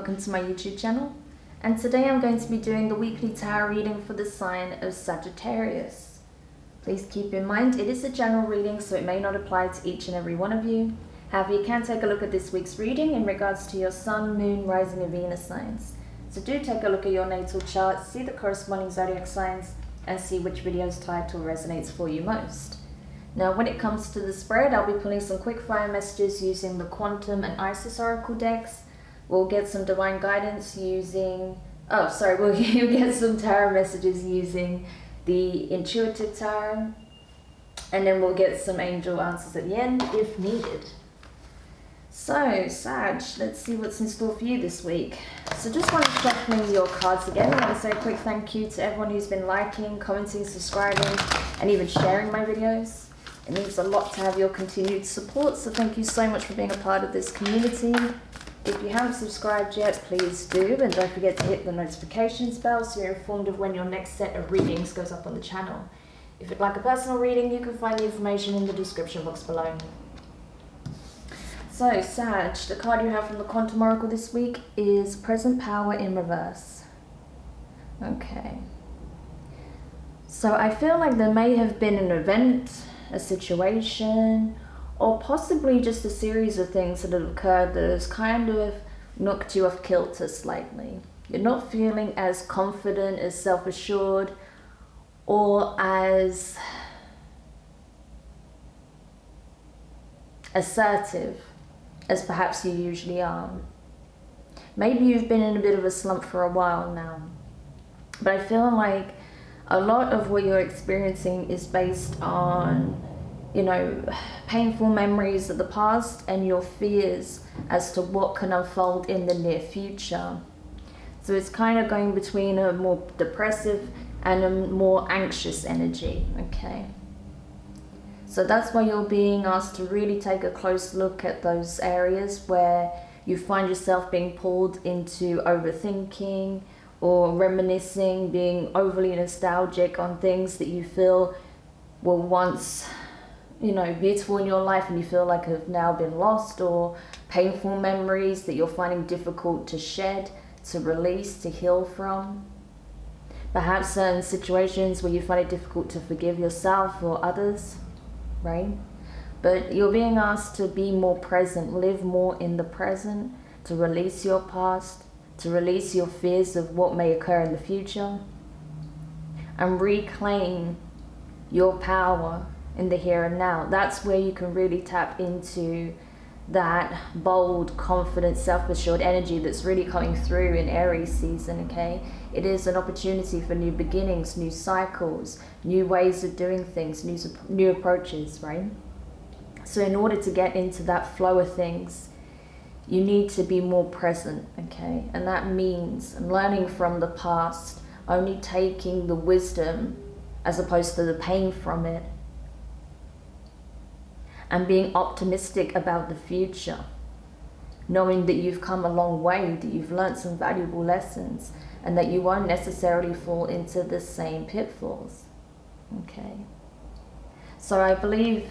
welcome to my YouTube channel. And today I'm going to be doing the weekly tarot reading for the sign of Sagittarius. Please keep in mind it is a general reading, so it may not apply to each and every one of you. However, you can take a look at this week's reading in regards to your Sun, Moon, Rising and Venus signs. So do take a look at your natal chart, see the corresponding zodiac signs, and see which video's title resonates for you most. Now, when it comes to the spread, I'll be pulling some quick fire messages using the Quantum and Isis Oracle decks. We'll get some divine guidance using, you'll get some tarot messages using the Intuitive Tarot. And then we'll get some angel answers at the end if needed. So, Sag, let's see what's in store for you this week. So just want to shuffling your cards again. I want to say a quick thank you to everyone who's been liking, commenting, subscribing, and even sharing my videos. It means a lot to have your continued support, so thank you so much for being a part of this community. If you haven't subscribed yet, please do, and don't forget to hit the notifications bell so you're informed of when your next set of readings goes up on the channel. If you'd like a personal reading, you can find the information in the description box below. So, Sag, the card you have from the Quantum Oracle this week is Present Power in Reverse. Okay. So I feel like there may have been an event, a situation, or possibly just a series of things that have occurred that has kind of knocked you off kilter slightly. You're not feeling as confident, as self-assured, or as assertive as perhaps you usually are. Maybe you've been in a bit of a slump for a while now, but I feel like a lot of what you're experiencing is based on, painful memories of the past and your fears as to what can unfold in the near future. So it's kind of going between a more depressive and a more anxious energy, okay? So that's why you're being asked to really take a close look at those areas where you find yourself being pulled into overthinking or reminiscing, being overly nostalgic on things that you feel were once, beautiful in your life and you feel like have now been lost, or painful memories that you're finding difficult to shed, to release, to heal from. Perhaps certain situations where you find it difficult to forgive yourself or others, right? But you're being asked to be more present, live more in the present, to release your past, to release your fears of what may occur in the future, and reclaim your power in the here and now. That's where you can really tap into that bold, confident, self-assured energy that's really coming through in Aries season, okay? It is an opportunity for new beginnings, new cycles, new ways of doing things, new approaches, right? So in order to get into that flow of things, you need to be more present, okay? And that means learning from the past, only taking the wisdom as opposed to the pain from it, and being optimistic about the future, knowing that you've come a long way, that you've learned some valuable lessons, and that you won't necessarily fall into the same pitfalls, okay? So I believe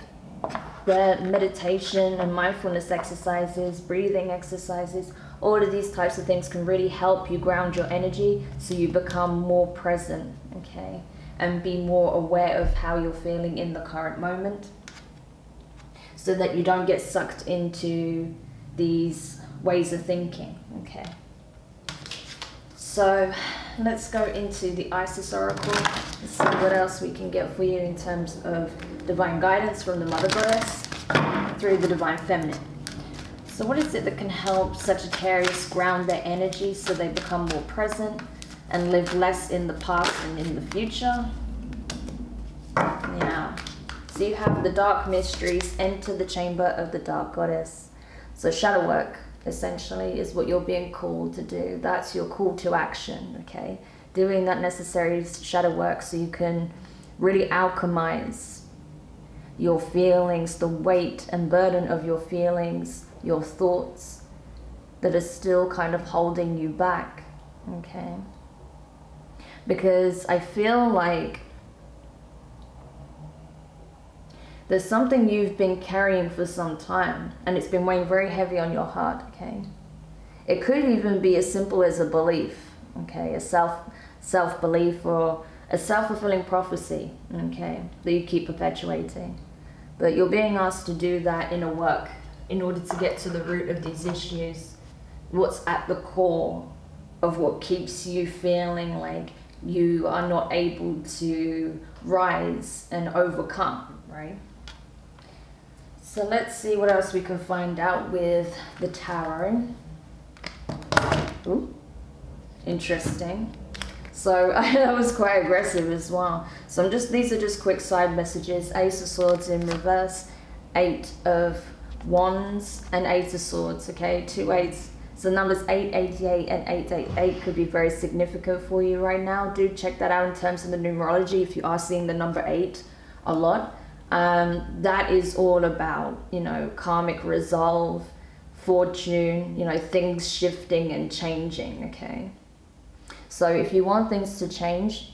that meditation and mindfulness exercises, breathing exercises, all of these types of things can really help you ground your energy so you become more present, okay? And be more aware of how you're feeling in the current moment, so that you don't get sucked into these ways of thinking, okay? So let's go into the Isis Oracle and see what else we can get for you in terms of divine guidance from the Mother Goddess through the Divine Feminine. So what is it that can help Sagittarius ground their energy so they become more present and live less in the past and in the future? Yeah. So you have the Dark Mysteries, enter the chamber of the Dark Goddess. So shadow work, essentially, is what you're being called to do. That's your call to action, okay? Doing that necessary shadow work so you can really alchemize your feelings, the weight and burden of your feelings, your thoughts that are still kind of holding you back, okay? Because I feel like there's something you've been carrying for some time and it's been weighing very heavy on your heart, okay? It could even be as simple as a belief, okay, a self-belief or a self-fulfilling prophecy, okay, that you keep perpetuating. But you're being asked to do that inner work in order to get to the root of these issues, what's at the core of what keeps you feeling like you are not able to rise and overcome, right? So let's see what else we can find out with the tarot. Ooh, interesting. So that was quite aggressive as well. So these are just quick side messages. Ace of Swords in reverse, 8 of Wands, and 8 of Swords, okay? 2 8s. So numbers 888 and 888 could be very significant for you right now. Do check that out in terms of the numerology if you are seeing the number 8 a lot. That is all about, you know, karmic resolve, fortune, you know, things shifting and changing, okay? So if you want things to change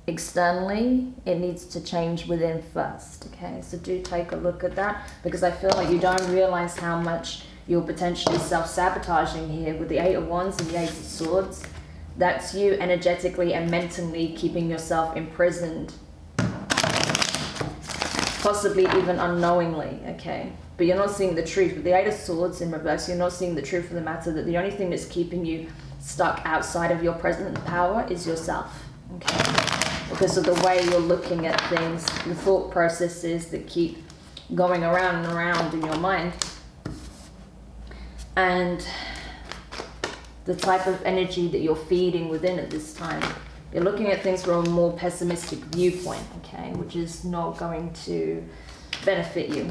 externally, it needs to change within first, okay? So do take a look at that, because I feel like you don't realize how much you're potentially self-sabotaging here with the 8 of Wands and the 8 of Swords. That's you energetically and mentally keeping yourself imprisoned, possibly even unknowingly, okay? But you're not seeing the truth. With the 8 of Swords in reverse, you're not seeing the truth of the matter, that the only thing that's keeping you stuck outside of your present power is yourself, okay? Because of the way you're looking at things, the thought processes that keep going around and around in your mind, and the type of energy that you're feeding within at this time. You're looking at things from a more pessimistic viewpoint, okay, which is not going to benefit you,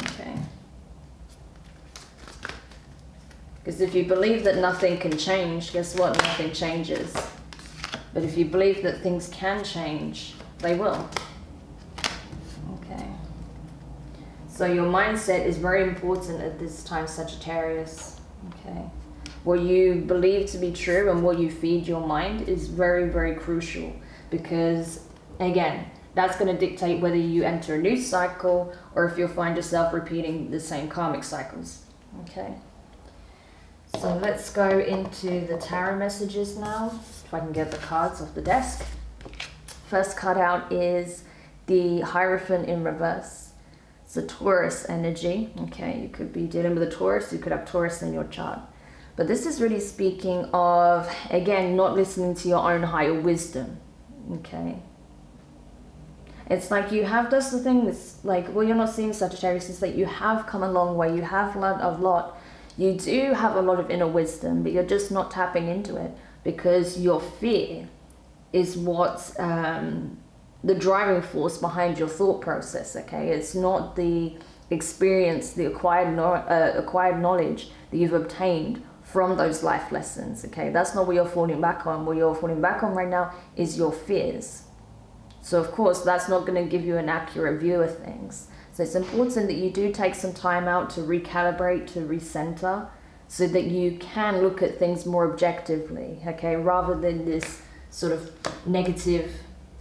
okay? Because if you believe that nothing can change, guess what? Nothing changes. But if you believe that things can change, they will. Okay. So your mindset is very important at this time, Sagittarius. Okay. What you believe to be true and what you feed your mind is very, very crucial, because, again, that's going to dictate whether you enter a new cycle or if you'll find yourself repeating the same karmic cycles. Okay. So let's go into the tarot messages now, if I can get the cards off the desk. First card out is the Hierophant in reverse. It's a Taurus energy, okay? You could be dealing with a Taurus, you could have Taurus in your chart. But this is really speaking of, again, not listening to your own higher wisdom, okay? It's like you have, that's the thing that's like, well, you're not seeing Sagittarius, is that you have come a long way, you have learned a lot. You do have a lot of inner wisdom, but you're just not tapping into it because your fear is what's the driving force behind your thought process, okay? It's not the experience, the acquired knowledge that you've obtained from those life lessons, okay? That's not what you're falling back on. What you're falling back on right now is your fears. So of course, that's not going to give you an accurate view of things. So it's important that you do take some time out to recalibrate, to recenter, so that you can look at things more objectively, okay, rather than this sort of negative,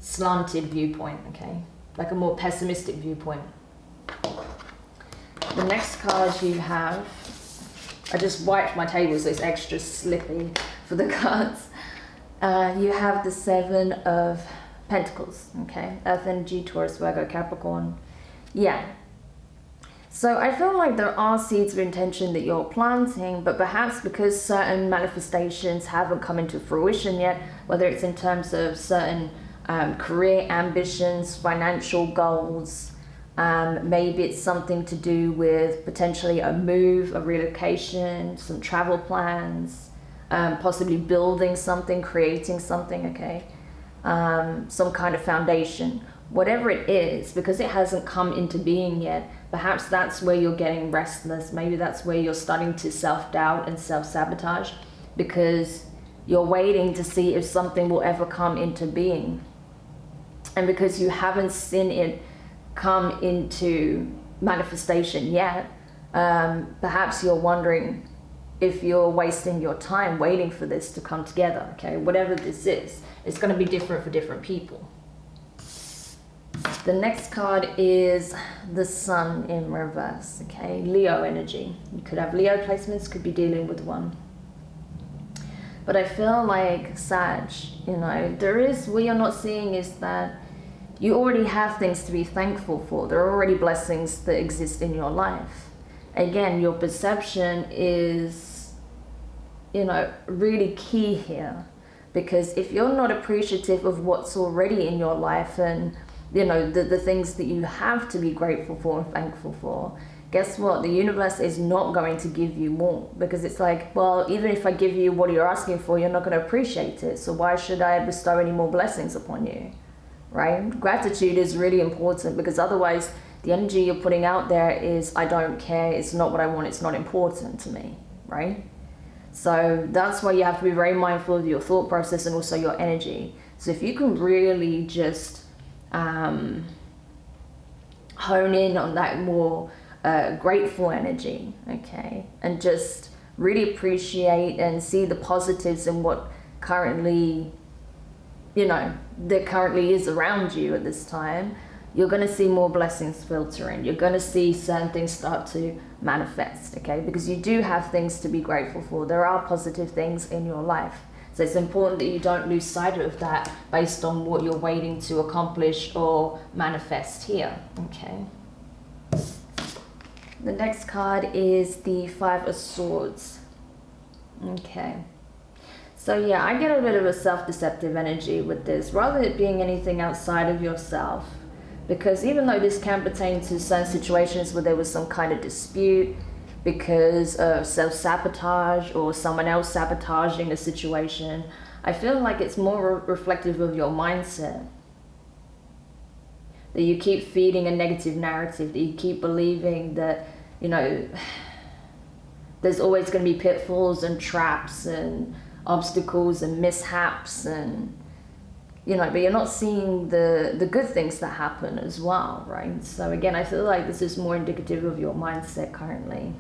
slanted viewpoint, okay, like a more pessimistic viewpoint. The next card you have, I just wiped my table so it's extra slippy for the cards. You have the 7 of Pentacles, okay, Earth energy, Taurus, Virgo, Capricorn. Yeah, so I feel like there are seeds of intention that you're planting, but perhaps because certain manifestations haven't come into fruition yet, whether it's in terms of certain career ambitions, financial goals, maybe it's something to do with potentially a move, a relocation, some travel plans, possibly building something, creating something, okay, some kind of foundation. Whatever it is, because it hasn't come into being yet, perhaps that's where you're getting restless. Maybe that's where you're starting to self-doubt and self-sabotage, because you're waiting to see if something will ever come into being. And because you haven't seen it come into manifestation yet, perhaps you're wondering if you're wasting your time waiting for this to come together, okay? Whatever this is, it's going to be different for different people. The next card is the Sun in reverse, okay? Leo energy. You could have Leo placements, could be dealing with one. But I feel like, Sag, you know, what you're not seeing is that you already have things to be thankful for. There are already blessings that exist in your life. Again, your perception is, you know, really key here. Because if you're not appreciative of what's already in your life and, you know, the things that you have to be grateful for and thankful for, guess what? The universe is not going to give you more, because it's like, well, even if I give you what you're asking for, you're not going to appreciate it. So why should I bestow any more blessings upon you, right? Gratitude is really important, because otherwise the energy you're putting out there is, I don't care, it's not what I want, it's not important to me, right? So that's why you have to be very mindful of your thought process and also your energy. So if you can really just hone in on that more grateful energy, okay, and just really appreciate and see the positives in what currently, you know, that currently is around you at this time, you're going to see more blessings filter in. You're going to see certain things start to manifest, okay? Because you do have things to be grateful for. There are positive things in your life. So it's important that you don't lose sight of that based on what you're waiting to accomplish or manifest here, okay? The next card is the Five of Swords, okay? So yeah, I get a bit of a self-deceptive energy with this, rather than it being anything outside of yourself. Because even though this can pertain to certain situations where there was some kind of dispute because of self-sabotage or someone else sabotaging a situation, I feel like it's more reflective of your mindset. That you keep feeding a negative narrative, that you keep believing that, you know, there's always going to be pitfalls and traps and obstacles and mishaps and, you know, but you're not seeing the good things that happen as well, right? So again, I feel like this is more indicative of your mindset currently.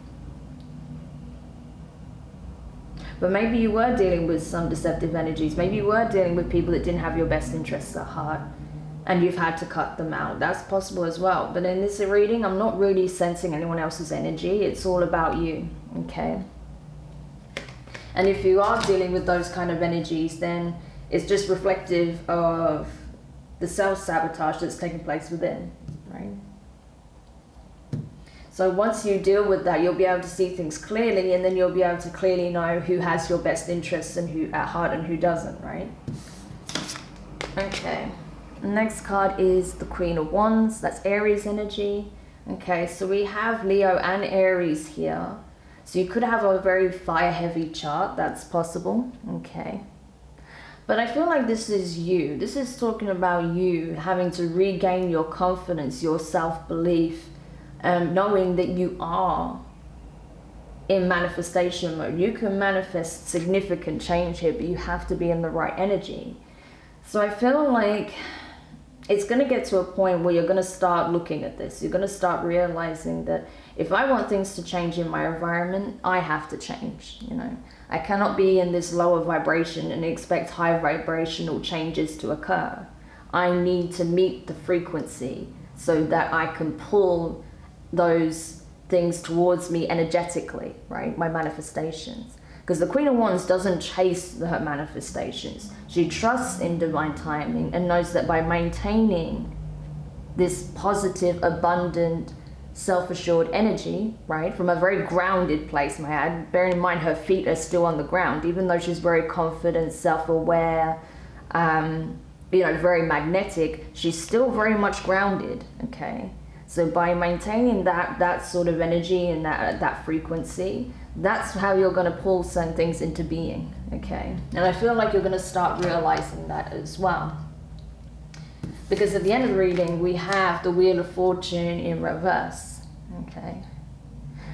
But maybe you were dealing with some deceptive energies. Maybe you were dealing with people that didn't have your best interests at heart and you've had to cut them out. That's possible as well. But in this reading, I'm not really sensing anyone else's energy. It's all about you, okay? And if you are dealing with those kind of energies, then it's just reflective of the self-sabotage that's taking place within, right? So once you deal with that, you'll be able to see things clearly, and then you'll be able to clearly know who has your best interests and who at heart and who doesn't, right? Okay, the next card is the Queen of Wands. That's Aries energy. Okay, so we have Leo and Aries here. So you could have a very fire-heavy chart. That's possible, okay? But I feel like this is you. This is talking about you having to regain your confidence, your self-belief, knowing that you are in manifestation mode. You can manifest significant change here, but you have to be in the right energy. So I feel like it's going to get to a point where you're going to start looking at this. You're going to start realizing that if I want things to change in my environment, I have to change, you know. I cannot be in this lower vibration and expect high vibrational changes to occur. I need to meet the frequency so that I can pull those things towards me energetically, right? My manifestations. Because the Queen of Wands doesn't chase her manifestations. She trusts in divine timing and knows that by maintaining this positive, abundant, self-assured energy, right, from a very grounded place, may I add, bearing in mind her feet are still on the ground, even though she's very confident, self-aware, you know, very magnetic, she's still very much grounded, okay? So by maintaining that sort of energy and that frequency, that's how you're going to pull certain things into being, okay? And I feel like you're going to start realizing that as well. Because at the end of the reading, we have the Wheel of Fortune in reverse, okay?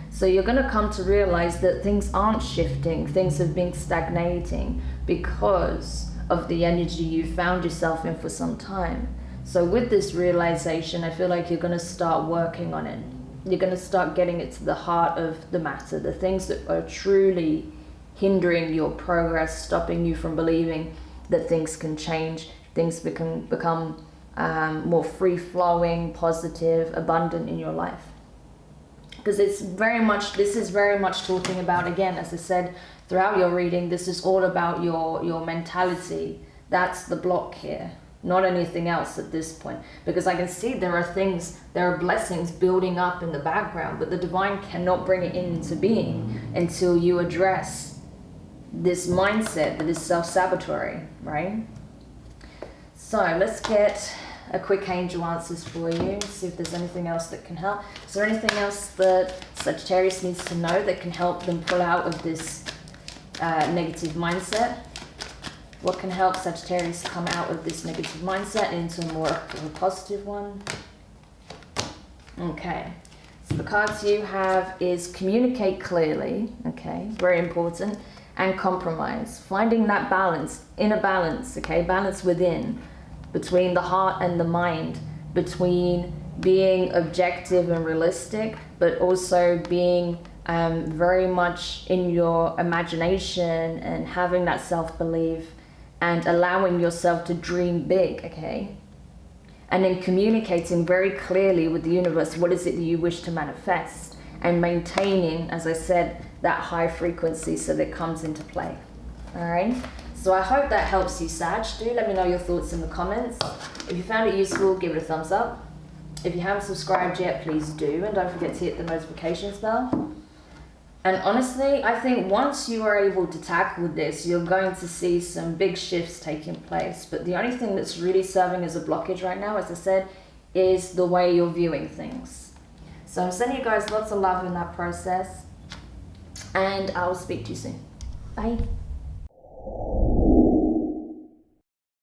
So you're going to come to realize that things aren't shifting, things have been stagnating because of the energy you found yourself in for some time. So with this realization, I feel like you're going to start working on it. You're going to start getting it to the heart of the matter, the things that are truly hindering your progress, stopping you from believing that things can change, things become more free-flowing, positive, abundant in your life. Because it's very much, this is very much talking about, again, as I said throughout your reading, this is all about your mentality. That's the block here, not anything else at this point. Because I can see there are things, there are blessings building up in the background, but the divine cannot bring it into being until you address this mindset that is self-sabotatory, right? So let's get a quick angel answers for you, see if there's anything else that can help. Is there anything else that Sagittarius needs to know that can help them pull out of this negative mindset? What can help Sagittarius come out of this negative mindset into a more of a positive one? Okay, so the cards you have is communicate clearly, okay, very important, and compromise. Finding that balance, inner balance, okay, balance within, between the heart and the mind, between being objective and realistic, but also being very much in your imagination and having that self-belief and allowing yourself to dream big, okay? And then communicating very clearly with the universe, what is it that you wish to manifest? And maintaining, as I said, that high frequency so that it comes into play, all right? So I hope that helps you, Sag. Do let me know your thoughts in the comments. If you found it useful, give it a thumbs up. If you haven't subscribed yet, please do. And don't forget to hit the notifications bell. And honestly, I think once you are able to tackle this, you're going to see some big shifts taking place. But the only thing that's really serving as a blockage right now, as I said, is the way you're viewing things. So I'm sending you guys lots of love in that process. And I'll speak to you soon. Bye.